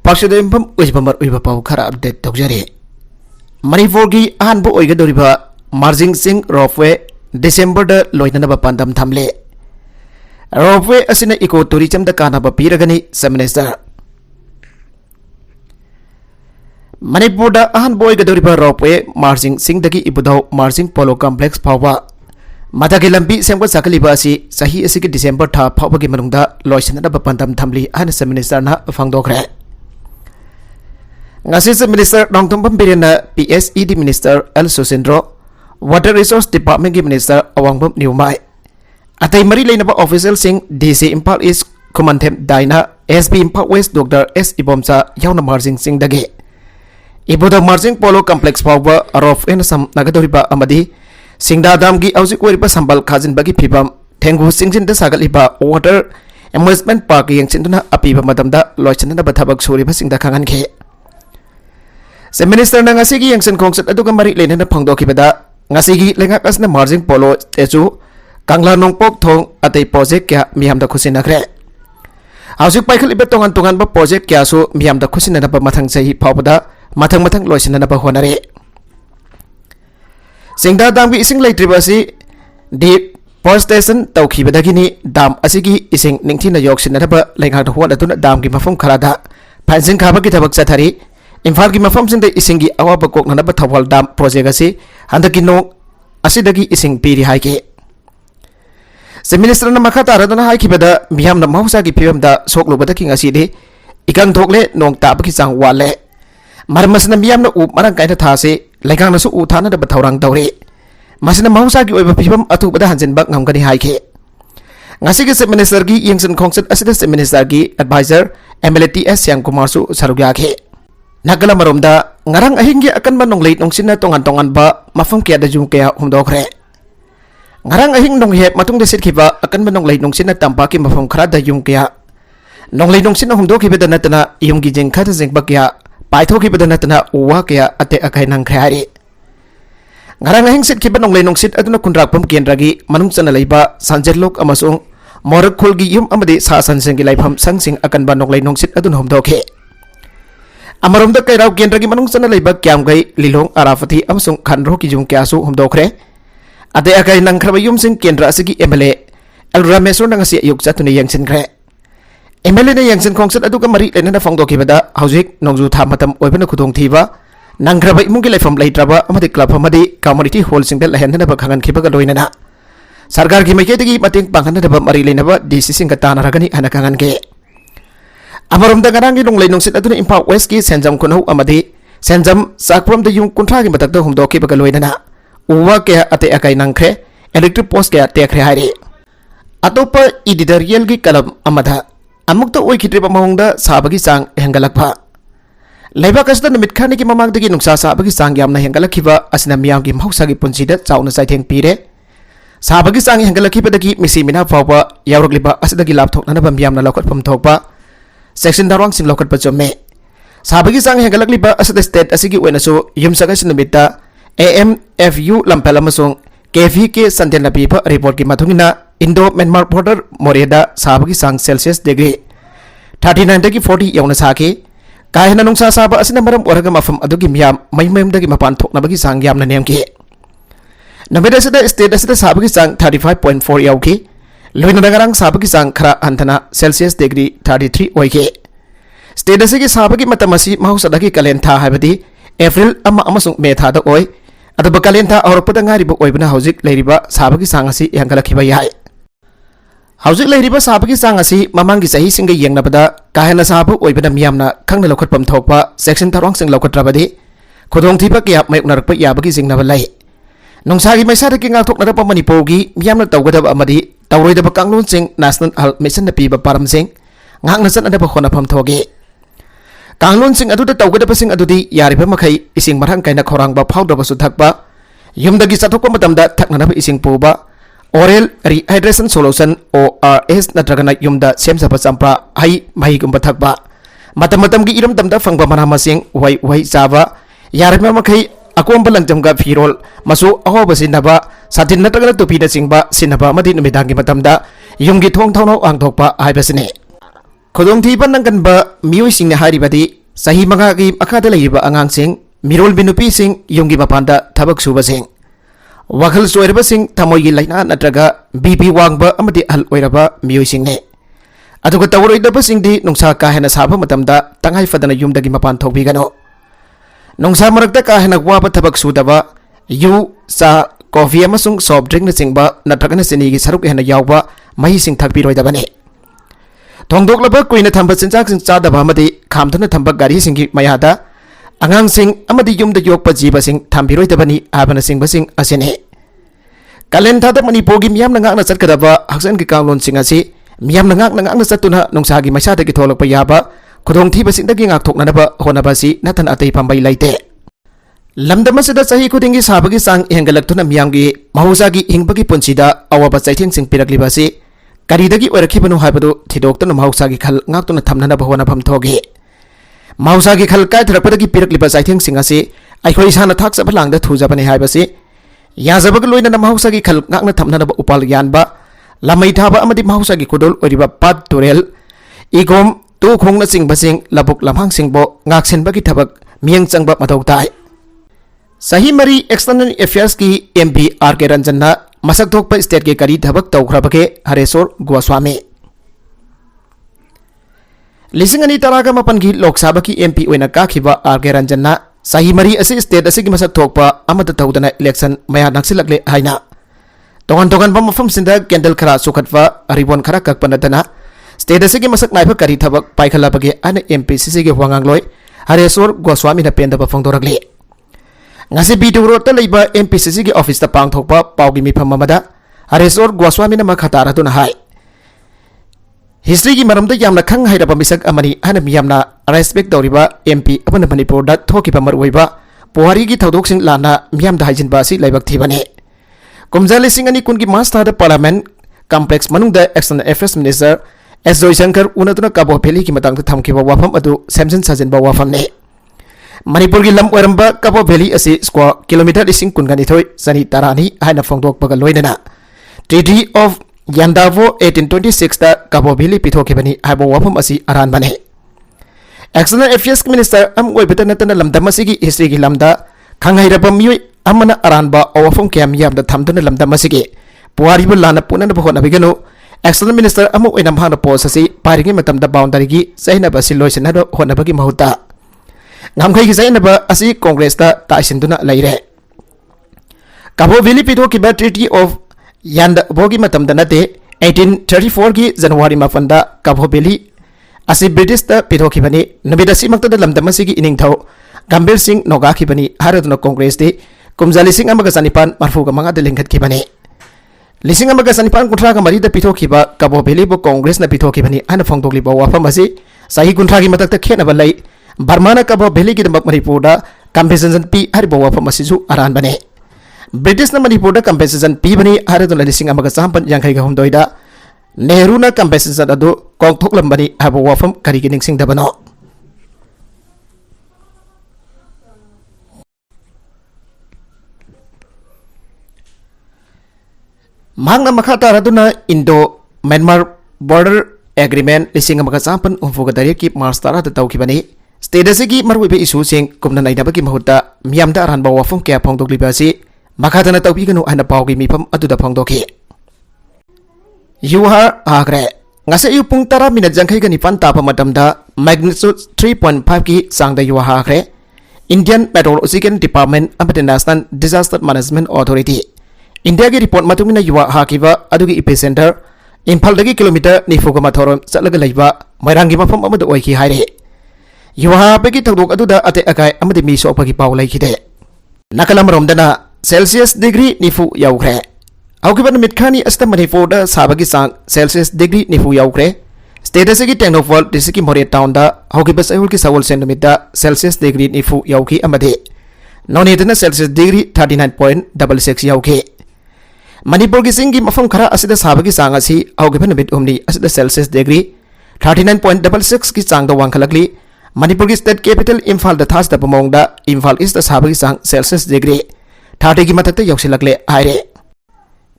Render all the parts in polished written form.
पार्षदेंफम उइबमर उइब पाउ खरा अपडेट तौजरे मणिपुर की अहानबो ओइगदोरिबा मार्जिंग सिंह रोपवे डिसेंबर द लोइननबा पांदम थमले रोपवे असिना इको टूरिज्म द कानाबा पीरगनी सब मिनिस्टर मणिपुर द अहानबो ओइगदोरिबा रोपवे मार्जिंग सिंह दगी इबुदौ मार्जिंग पोलो कॉम्प्लेक्स फाउबा मथाकी लंबी सेमगत साकलिबा असि सही असिगी डिसेंबर था फाउबगी मनुंगदा लोइसननबा पांदम थमली अहन सब मिनिस्टर ना फंगदोखरे Ngasih Minister Nongtumpam Birina PSED Minister El Susindro, Water Resource Department Minister Awangbam Niumai. Atay mari lainaba official sing DC Impal East Kumantem Daina SB Impal West Dr. S Ibomsa Yauna Marjing Sing Dage. Ibuda Marjing Polo Complex Power Arof in some Nagadoriba Amadi Singda Damgi Ausik Weriba Sambal Kazin Bagi Pibam Tengu Singin the Sagaliba Water Amusement Park Yang Sinduna Apiba Madamda Loichananda Batabak Suriba Singda Kangan Ke. Se Minister na ngasigi yang sen kongset aduga mari lenen na pangdoki beda ngasigi lengak asna margin polo teju kangla nongpok thong atay project kya miyam da khusin nakre hausik paikal ibe tongan ba project kya su miyam da khusin na ba mathang sahi phawda mathang loisin na ba honare singda damgi ising leitriba si di power station tawki bedagini dam asigi ising ningthi na yoksin na ba lengak da hon aduna dam gi mafum kharada phansin khaba ki thabak chathari Infal ki mafam sing de ising gi awa ba kok na ba thawal dam project asi handaki no asidagi ising piri hai ke se minister na makha tara dana hai ki beda miyam na mausa ki phim da soklo bada ki ngasi de ikang thokle nong ta ba ki chang wale marmas na miyam na u marang kai na tha se laikang na su u thana da ba thawrang dawre masina mausa ki oi ba phim atu bada hanjin ba ngam gani hai ke ngasi ki se minister gi yengsen khongset asida se minister gi advisor MLTS Yang Kumar su sarugya ke Nagala maromda ngarang ahingi akan manong late nong sina tongan ba mafam kya da jung kaya humdokre ngarang ahing nong hep matung desit kiba akan manong late nong sina tampa ki mafam khara da jung kaya nong late nong sina humdok kiba da natana yung gi jeng khata jeng ba kya paitho kiba da natana uwa kya ate akai nang khari ngarang ahing sit kiba nong late nong sit aduna kunrak pam kendragi manung sana leiba sanjerlok amasung morak khulgi yum amade sa sanseng gi laifam sangsing akan ba nong late nong sit adun humdokhe Amarom da kay raw kendra gi manung sana leiba kyam gai lilong arafati amsung khanro ki jung kya su humdokre ade akai nang khraba yum sing kendra asigi MLA El Ramesor nang asi yuk chatune yangsin kre MLA na yangsin khongsat adu ka mari lena na fangdoki bada haujik nongju tha matam oibana khudong thiba nang khraba imung gi laifam leitraba amadi club amadi community hall sing da lahen na ba khangan khiba ga loina na sarkar gi maike degi mating panghan na ba mari lena ba DC sing ka tana ragani ana kangan ke Amarom da garang nong leinong sit aduna Impal West ki senjam kuno amadi senjam sakprom da yung kuntra gi matak da humdoki ba galoina na uwa ke ate akai nangkre electric post ke ate khre haire atopa editorial gi kalam amada amukta oi khitri ba mahungda sabagi sang hengalakpha leiba kasda namit khani ki mamang dagi nungsa sabagi sang yamna hengalakhiba asina miyam gi mausa gi punchi da chauna saitheng pire sabagi sang hengalakhiba dagi misi mina fawa yaurukliba asidagi lapthok na ba miyam na lokot pam thokpa Section darwang sing lokat pa jome sabagi sang hengalakli ba asada state asigi wena so yum saga sinubita AMFU lampela masong KVK santen labi pa report ki mathungina Indo Myanmar border moreda sabagi sang Celsius degree 39 dagi 40 yauna sake kahina nungsa saba asina maram oraga mafam adugi miyam maymem dagi mapan thok na bagi sang yam na nemki nameda asada state asada sabagi sang 35.4 yauki Loina nagarang sabagi sang khara antana Celsius degree 33 oike state asigi sabagi matamasi mahusada ki kalentha habadi April ama amasung me tha da oi adaba kalentha aurpada ngari bo oibna haujik leiriba sabagi sang asi yangalakhiba yai haujik leiriba sabagi sang asi mamangi sahi singa yengna bada kahena sabu oibna miyamna khangna lokhatpam thokpa section tarwang sing lokatrabadi khodong thipa kya mai unarakpa yabagi singna balai Nongsagi maisa da ki ngakthok na pa Manipur gi miyamna tawgadaba amadi tawroidaba kanglun sing National Health Mission na piba param sing ngakna san adaba khona pham thoge kanglun sing adu da tawgadaba sing adu di yariba makhai ising marhang kaina khorang ba phawdaba su thakba yumdagi sathokpa matamda thakna ba ising puba oral rehydration solution ORS natragana yumda semsapa champra hai mai gumba thakba matam gi iram tamda phangba manama sing wai chaba yariba makhai Akom balangjam ga firol masu aho basinaba satin natagana tupi na singba sinaba madi numidangi matamda yumgi thong thong ang thokpa ai basine खुदोंथीबा नंगनबा मियोइसिंगने हारिबदी सही मंगागी मखादा लैरिबा आंगांगसिंग मिरोलबि नुपीसिंग युमगी मपानदा थबक सुबसिंग वखल सोइरबसिंग थमोइगी लाइना नत्रगा BP वांगबा अमदि अहल ओइरबा मियोइसिंगने अदुगा तवरोइदबसिंगदि नुंसा काहेना साबा मतमदा तंगाई Fadna युमदगी मपान थोबिगनो नुंसा मरकता काहेना Baba थबक सुदबा you चा coffee अमसुंग soft drink नचिंगबा नत्रगना सिनीगी सरुक हेना यावबा महीसिंग थकपिरोइदबने थोंदोक्लबा कुइना थंबा चिंचाकसिंग चादबा अमदि खामथुना थंबा गारीसिंगी मयादा आंगांगसिंग अमदि युमदा योक्पा जीबसिंग थंबिरोइदबनी आबनसिंगबसिंग असिने कालेन थादा मणिपुरगी मियामना ngakna चटकदबा हक्सन की कांगलोनसिंग असि मियामना ngakna चतुना नुंसागी मैसादगी थोलकपा याबा खुदोंथीबसिंगदगी ngakthoknanaba honabasi nathan atei pambai laite लमदमसदा सही खुदिंगी साबगी सांग हेंगलक्तुना मियामगी महौसागी हिंगबगी पुंसीदा अवाबा चैथिंगसिंग पिरकलिबासी करीदगी ओरखिबनु हाइबदु थिदोक्तुना महौसागी खल ngakतुना थमनना होनाफम थोगे महौसागी खल कायथरपदगी पिरकलिबा चैथिंगसिंग असि अखोइ साना थाकसबा लांगदा थुजबने हाइबसी याजबग लोइना महौसागी खल ngakna थमनना उपाल यानबा लमै थाबा अमदि महौसागी खुदोल ओरिबा पात तुरेल इगोम तु खोंगना चिंगबसिंग लबुक लमहांगसिंगबो ngaksenबगी थबक मियंग चंगबा मथौ ताइ सही मरी एक्सटर्नल अफेयर्स की एमपी आर.के. रंजन मसक थोकपा स्टेट के करी थबक तौखरबके हरेश्वर गोस्वामी लिसिंग अनि तरागा मपन की लोकसभा की एमपी ओइना काखिबा आर.के. रंजन सही मरी असि स्टेट असि मसक थोकपा अमत तौदना इलेक्शन मया नक्सिलकले हाइना तोगन तोगन बम मफम सिंदा कैंडल खरा सुखतवा रिबन खरा ककपनदना स्टेट असि मसक नाइबा करी थबक पाइखलाबगे अन एमपीसीसी के वांगांगलोय हरेश्वर गोस्वामी न पेंदबा फोंदोरकले ngasi bidu rota leiba MPCC ki office ta pangthokpa paugi mifam amada Harieshwar Goswami na makhatara tuna hai history ki maramda yamna khang hairaba misak amani hana miyamna respect doriba MP apana Manipur da thokiba marwaiba Puhari ki thodok sing lana miyamda haijin basi laibak thibane kumjali sing ani kun ki master da parliament complex manungda external affairs minister S Joysankar unatuna Cabo Valley ki matang thamkiba wafam adu samson sajinba wafam ne Manipur की lump Oramba Kabaw valley असि square kilometre लिसिंग कुनगनिथोय सनी तारानी हाइना फोंदोकपगा लोइनना treaty of Yandabo 1826 ता काबो वैली पिथोकेबनी हाइबो वाफम असि अरान बने एक्सटर्नल अफेयर्स मिनिस्टर अम ओइबता नतना लमदम असि हिस्ट्री की लमदा खंगहाइरबा मियोय अमना अरानबा अवफम क्याम यामदा थमदुना लमदम असि पुवारिबु लाना पुनना होनाबिगनो एक्सटर्नल मिनिस्टर अम ओइना भाना पोस असि पारिगे मतमदा बाउंडरी की सहिनबा सिलोइसना होनाबगी महुता ngamkhai gi zainaba asi congress ta taisinduna leire Cabo Valley pido ki treaty of yanda bogi matam da nate 1834 ki January mafanda Cabo Valley asi British ta pido ki bani nabida simakta da lamdam asi ki ining thau Gambir Singh noga ki bani haraduna congress de kumjali sing amaga sanipan marfu ga manga de lingkhat ki bani lising amaga sanipan kunthra ga mari da pido ki ba Cabo Valley bo congress na pido ki bani ana phongdokli ba wafam asi sahi kunthra gi matak ta khena ba lai बर्माना Cabo Valley की दमक Manipur कंपेसेशन P हरिबो वफम असिसु Aran बने British ना Manipur कंपेसेशन P बनी हरदुन लिसिंग अमगा चांपन यांखै गा हुमदोइदा नेहरू ना कंपेसेशन अदु कोंगथोकलम बनी हबो वफम करिगे निंगसिंग दबनो मांगना मखा तारदुना इंडो म्यांमार बॉर्डर एग्रीमेंट लिसिंग अमगा चांपन उफुगा दरे की मार्च तारा द तौखि बनी स्टेट असि मरुबे इशू सिंग कुमना नाइदाबगी महुता मियामदा अरानबा वफम क्या फोंदोकलिबासी मखादना तौबिगनु हना Pawgi मिफम अदुदा फोंदोखि युहार agro ngase yu pung 10 minute jangkhai ga nipan tapa matamda magnitude 3.5 की सांगदा युहा आग्रे इंडियन मेट्रोलॉजिकल डिपार्टमेंट अमदे national disaster management authority India की रिपोर्ट मतुमिना युवा हाकिबा अदुगी एपिसेंटर इम्फाल दगी किलोमीटर 9 गा माथोरम चलगा लेबा मैरांगी मफम अमद ओइखि हाइरे युवा बेगी थौदोक अदुदा अते अकाय अमदे मी सोपगी पाव लैखिदे नकलम रोमदना सेल्सियस डिग्री 9 याउख्रे हौकिबन मिटखानी अस्त मणिपुर दा साबगी सांग सेल्सियस डिग्री 9 याउख्रे स्टेट असगी टेक्नोफॉल डिस्ट्रिक्ट की मोरे टाउन दा हौकिब सहुल की सवल सेंटीमीटर सेल्सियस डिग्री 9 याउखि अमदे नोनेदना सेल्सियस डिग्री 39.66 याउखे मणिपुर की सिंगी मफम खरा असिदा साबगी सांग असि हौकिबन मिट उमनी असिदा सेल्सियस डिग्री 39.66 की सांग दा वांखलकली मणिपुर की स्टेट कैपिटल इम्फाल दा थास दा पमोंग दा इम्फाल ईस्ट दा साबगी सांग सेल्सियस डिग्री 30 की मथक्ते यौसिलकले हाइरे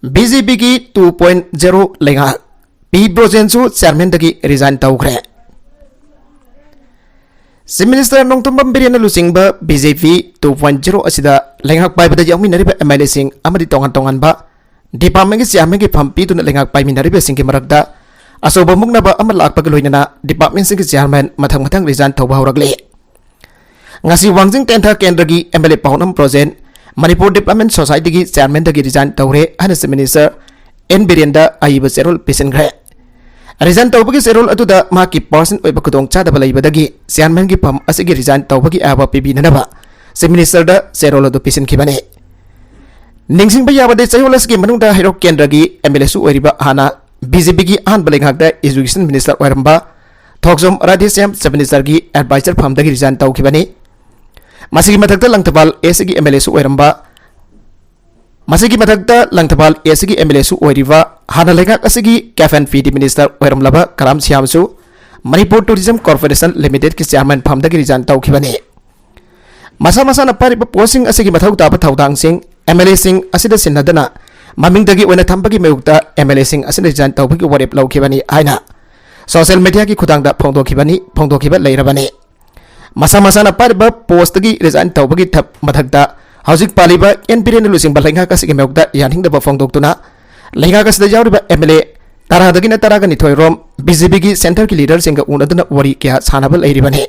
बीजेपी की 2.0 लेगा पी ब्रोजेंसु चेयरमैन दगी रिजाइन तौख्रे Chief Minister Nongtombam Birian Lusingba BJP 2.0 asida lengak pai bada yaumi nariba MLA sing amadi tongan ba department gi chairman gi phampi tuna lengak pai minariba sing gi marakda asoba mukna ba amal lak pagloinana department sing gi chairman mathang resign thoba horagle ngasi wangjing tentha kendra gi MLA paunam project Manipur Development Society gi chairman da gi resign tawre hana Chief Minister N Birianda aiba serol pesen gre resign tawbagi serol atuda maki person oiba kudong cha dabala ibadagi chairman gi pam asigi resign tawbagi aba pibi nanaba Chief Minister da serol adu pesen khibane ningsing ba yabade chayolas gi manungda hero kendra gi MLA su oiriba hana BJP gi an balengak da education minister oiramba thokjom radhisyam Chief Minister gi advisor pam dagi resign taw khibane masigi mathakta langtabal asigi MLA su oiramba masigi mathakta langtabal asigi MLA su oiriba hana lengak asigi Cafe Feed Minister oiramlaba Karam Siamsu Manipur Tourism Corporation Limited ki chairman pham dagi resign taw khibane masa na pari posting asigi mathau ta thaudang sing MLA sing asida sinadana maming dagi oina thambagi mayukta MLA sing asida resign taw bagi warep law khibani aina social media ki khudang da phongdo khiba leirabane masa na pari post dagi resign taw bagi thap mathakta Hausik paliba NPN Lusing balengha kasigi mayukta yanhing da phongdok tuna lengha kasida jawriba MLA tara dagina tara gani thoirom BJP gi center ki leader singa unaduna wari kya sanabal leiribane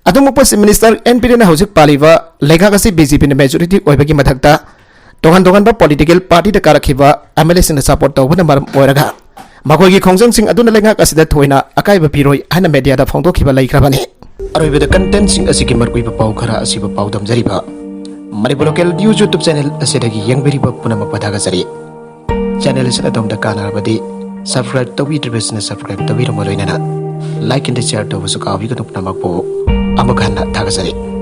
Adumupa Chief Minister NPN Hausik paliba lengha kasi BJP ne majority oibagi mathakta tongan ba political party da karakhiba MLA sing support tawbana maram oiraga makoi gi khongjang sing aduna lengha kasida thoina akaiba piroi hana media da phongdok khiba leikrabane aroibeda content sing asigi markui ba pau khara asiba pau damjariba Manipur Local News YouTube channel asidagi yangberiba punamak padhagasari channel asina domda kanarabadi subscribe tawidribesna subscribe tawiramo loinana like and share tawbasu kawi kanuk namakpo amakhanna thagasari